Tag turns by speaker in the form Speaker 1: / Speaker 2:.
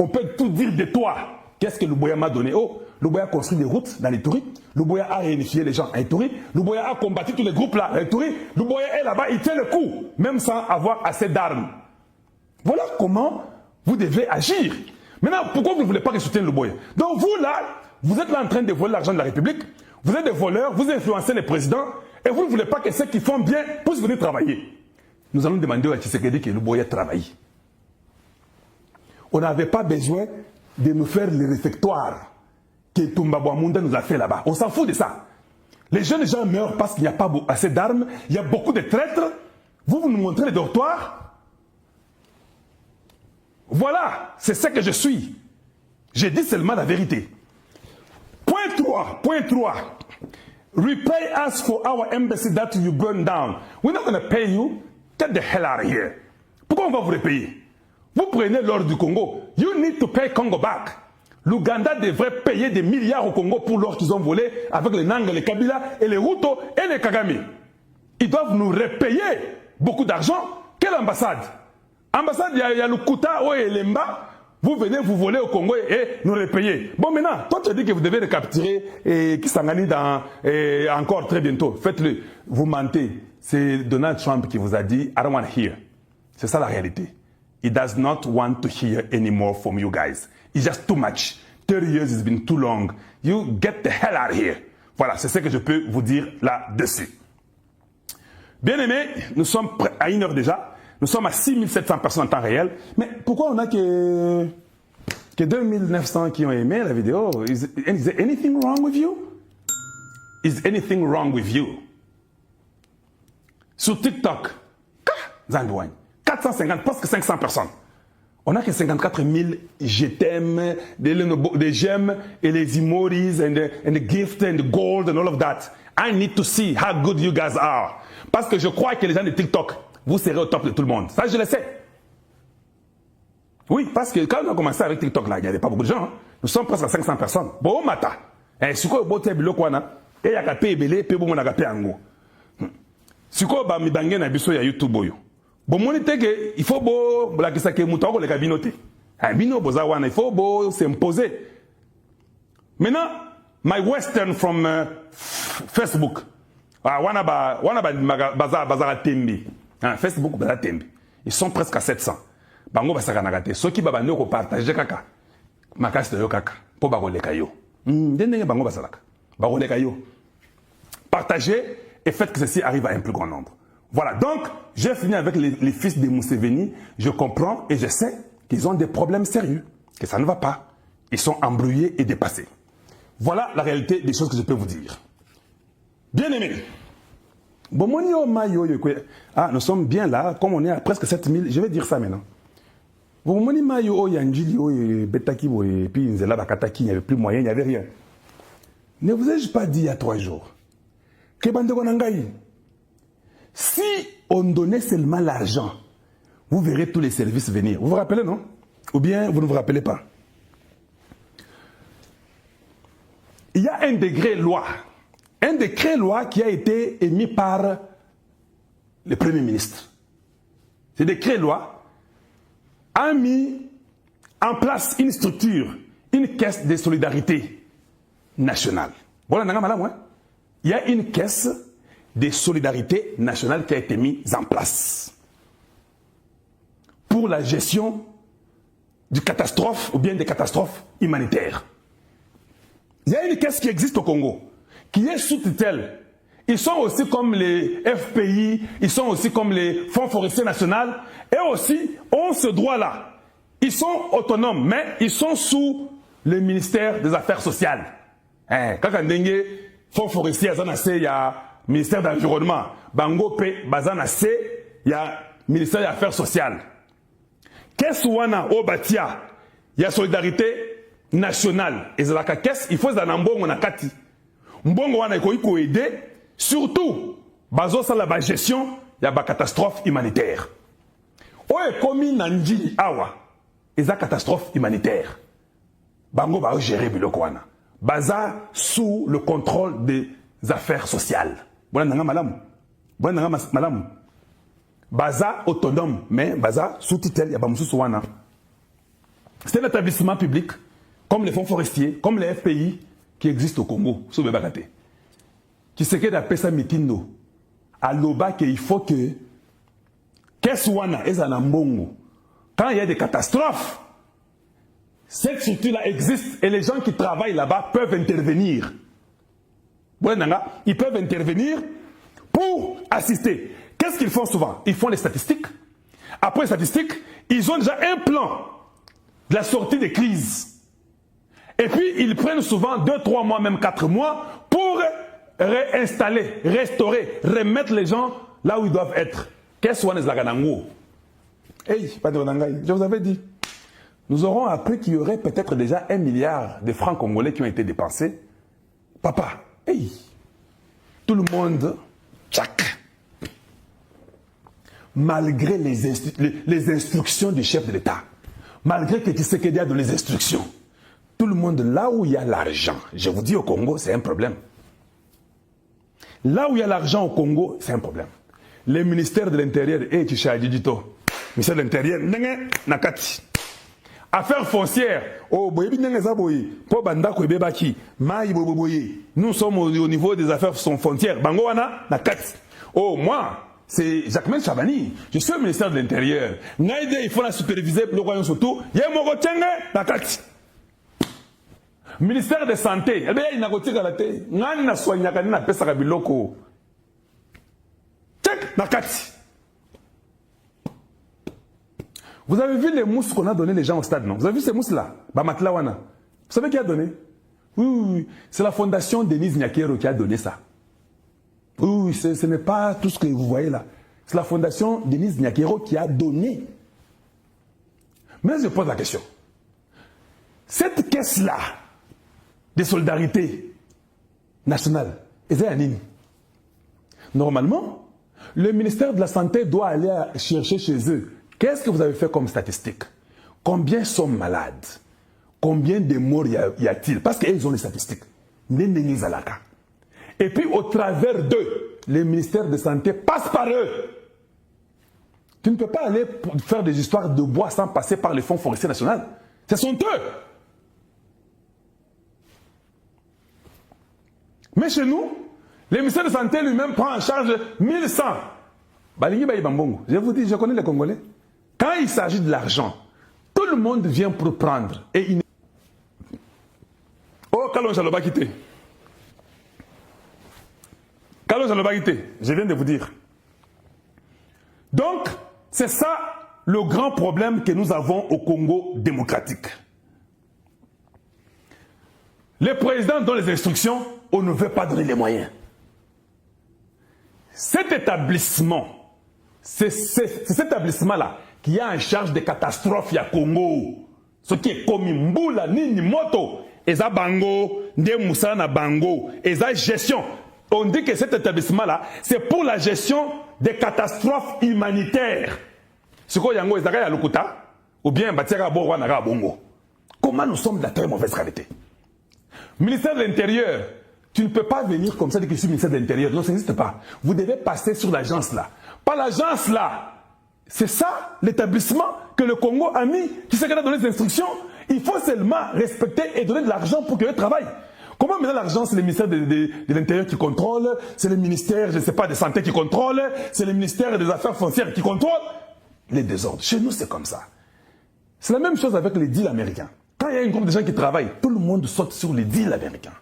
Speaker 1: on peut tout dire de toi. Qu'est-ce que Louboya m'a donné? Oh, Louboya a construit des routes dans les Touris. Louboya a réunifié les gens à Ituri. Louboya a combattu tous les groupes là à Ituri. Louboya est là-bas, il tient le coup, même sans avoir assez d'armes. Voilà comment vous devez agir. Maintenant, pourquoi vous ne voulez pas ressusciter Louboya? Donc vous là, vous êtes là en train de voler l'argent de la République. Vous êtes des voleurs, vous influencez les présidents et vous ne voulez pas que ceux qui font bien puissent venir travailler. Nous allons demander à Tshisekedi que Louboya travaille. On n'avait pas besoin de nous faire les réfectoires que Tumbabouamunda nous a fait là-bas. On s'en fout de ça. Les jeunes gens meurent parce qu'il n'y a pas assez d'armes, il y a beaucoup de traîtres. Vous nous montrez les dortoirs. Voilà, c'est ce que je suis. J'ai dit seulement la vérité. Point 3. Repay us for our embassy that you burned down. We're not going to pay you. Get the hell out of here. Pourquoi on va vous repayer? Vous prenez l'or du Congo. You need to pay Congo back. L'Ouganda devrait payer des milliards au Congo pour l'or qu'ils ont volé avec les Nanga, les Kabila et les Ruto et les Kagame. Ils doivent nous repayer beaucoup d'argent. Quelle ambassade? Ambassade, il y a le Kouta et Lemba. Vous venez vous voler au Congo et nous repayer. Bon, maintenant, toi tu dis que vous devez le capturer et Kisangani encore très bientôt. Faites-le. Vous mentez. C'est Donald Trump qui vous a dit I don't want to hear. C'est ça la réalité. He does not want to hear anymore from you guys. It's just too much. 30 years has been too long. You get the hell out of here. Voilà, c'est ce que je peux vous dire là-dessus. Bien aimés, nous sommes à 1 heure déjà. Nous sommes à 6700 personnes en temps réel. Mais pourquoi on n'a que 2900 qui ont aimé la vidéo? Is there anything wrong with you? Is anything wrong with you? Sur TikTok, 450, presque 500 personnes. On n'a que 54 000 je t'aime, des j'aime et les emojis and the gift and the gold and all of that. I need to see how good you guys are. Parce que je crois que les gens de TikTok, vous serez au top de tout le monde. Ça, je le sais. Oui, parce que quand on a commencé avec TikTok, là, il n'y avait pas beaucoup de gens. Hein. Nous sommes presque à 500 personnes. Bon, mata. Et si vous avez un peu et il y a un peu de temps, vous avez un peu si vous avez un peu de YouTube, bon, il faut il faut s'imposer. Maintenant, my western from Facebook. Facebook, ils sont presque à 700. Bango basakanagate. Ceux qui babane ko partager kaka. Makasi yo kaka. Po bakoleka yo. Ndenge bango basalaka. Bakoleka yo. Partagez et faites que ceci arrive à un plus grand nombre. Voilà, donc j'ai fini avec les fils de Museveni. Je comprends et je sais qu'ils ont des problèmes sérieux, que ça ne va pas. Ils sont embrouillés et dépassés. Voilà la réalité des choses que je peux vous dire. Bien aimés. Bon, nous sommes bien là, comme on est à presque 7000, je vais dire ça maintenant. Bon, il n'y avait plus moyen, il n'y avait rien. Ne vous ai-je pas dit il y a 3 jours que si on donnait seulement l'argent, vous verrez tous les services venir. Vous vous rappelez, non? Ou bien vous ne vous rappelez pas? Il y a un décret-loi qui a été émis par le Premier ministre. Ce décret-loi a mis en place une structure, une caisse de solidarité nationale. Voilà, il y a une caisse de solidarité nationale qui a été mise en place pour la gestion de catastrophes ou bien des catastrophes humanitaires. Il y a une caisse qui existe au Congo, qui est sous tutelle. Ils sont aussi comme les FPI, ils sont aussi comme les fonds forestiers nationaux, et aussi ont ce droit-là. Ils sont autonomes, mais ils sont sous le ministère des Affaires sociales. Quand on dit fonds forestiers, il y a ministère de l'Environnement. Bango P, Bazanase, il y a ministère des Affaires sociales. Qu'est-ce wana au Batia? Il y a solidarité nationale. Et la caisse, il faut que mbongo na kati. Mbongo wana iko aider, surtout, bazo sa la gestion, il y a ba catastrophe humanitaire. Oye komi nanji awa, et la catastrophe humanitaire. Bango ba gérer biloko wana. Baza sous le contrôle des affaires sociales. Voilà nanga malam. Voilà nanga malam. Baza autonome, mais baza sous tutelle ya ba mususu wana. C'est un établissement public, comme les fonds forestiers, comme les FPI, qui existent au Congo, sous Bebakate. Qui se quede à Pesa Mitindo, à Loba, qu'il faut que Keswana et Zanambongo, quand il y a des catastrophes, cette structure-là existe et les gens qui travaillent là-bas peuvent intervenir. Ils peuvent intervenir pour assister. Qu'est-ce qu'ils font souvent? Ils font les statistiques. Après les statistiques, ils ont déjà un plan de la sortie des crises. Et puis, ils prennent souvent 2, 3 mois, même 4 mois pour réinstaller, restaurer, remettre les gens là où ils doivent être. Qu'est-ce qu'on est là? Hey, je vous avais dit, nous aurons appris qu'il y aurait peut-être déjà 1 milliard de francs congolais qui ont été dépensés. Papa, hey, tout le monde, tchac. Malgré les instructions du chef de l'État, malgré que Tshisekedi a donné les instructions, tout le monde, là où il y a l'argent, je vous dis au Congo, c'est un problème. Là où il y a l'argent au Congo, c'est un problème. Les ministères de l'Intérieur, et Tchadjidito, ministère de l'Intérieur, Nakati. Affaires foncières, nous sommes au niveau des affaires foncières. Bangoana, Nakati. Oh, moi, c'est Jacquemin Chabani. Je suis au ministère de l'Intérieur. Naïde, il faut la superviser, le royaume surtout. Yemogotenge, Nakati. Ministère de Santé, eh bien, il n'a pas tiré la tête. Il n'a soigné la peste à Biloko. Check, Nakati. Vous avez vu les mousses qu'on a donné les gens au stade, non? Vous avez vu ces mousses-là? Bamatlawana. Vous savez qui a donné? Oui. C'est la fondation Denise Nyakero qui a donné ça. Oui, ce n'est pas tout ce que vous voyez là. C'est la fondation Denise Nyakero qui a donné. Mais je pose la question. Cette caisse-là de solidarité nationale, normalement, le ministère de la Santé doit aller chercher chez eux. Qu'est-ce que vous avez fait comme statistique? Combien sont malades? Combien de morts y a-t-il? Parce qu'ils ont les statistiques. Et puis, au travers d'eux, le ministère de la Santé passe par eux. Tu ne peux pas aller faire des histoires de bois sans passer par les fonds forestiers nationaux. Ce sont eux. Mais chez nous, le ministère de la Santé lui-même prend en charge 1100. Je vous dis, je connais les Congolais. Quand il s'agit de l'argent, tout le monde vient pour prendre. Et il... Oh, Kalon Jaloba quitté. Kalon Jaloba quitté, je viens de vous dire. Donc, c'est ça le grand problème que nous avons au Congo démocratique. Les présidents donnent les instructions, on ne veut pas donner les moyens. Cet établissement, c'est cet établissement-là qui a en charge des catastrophes à Congo. Ce qui est comme Mboula, Nini, Moto, Eza Bango, Nde Moussa na Bango, Eza gestion. On dit que cet établissement-là, c'est pour la gestion des catastrophes humanitaires. Ce qu'on y a Eza Lukuta, ou bien Batiara Borwa na Bongo. Comment nous sommes de la très mauvaise qualité? Ministère de l'Intérieur, tu ne peux pas venir comme ça dire que je suis ministère de l'Intérieur. Non, ça n'existe pas. Vous devez passer sur l'agence là. Pas l'agence là. C'est ça l'établissement que le Congo a mis, qui sait qu'il a donné des instructions. Il faut seulement respecter et donner de l'argent pour que le travail. Comment maintenant l'argent, c'est le ministère de l'Intérieur qui contrôle, c'est le ministère, je ne sais pas, de santé qui contrôle, c'est le ministère des Affaires foncières qui contrôle. Les désordres. Chez nous, c'est comme ça. C'est la même chose avec les deals américains. Quand il y a un groupe de gens qui travaillent, tout le monde saute sur les deals américains.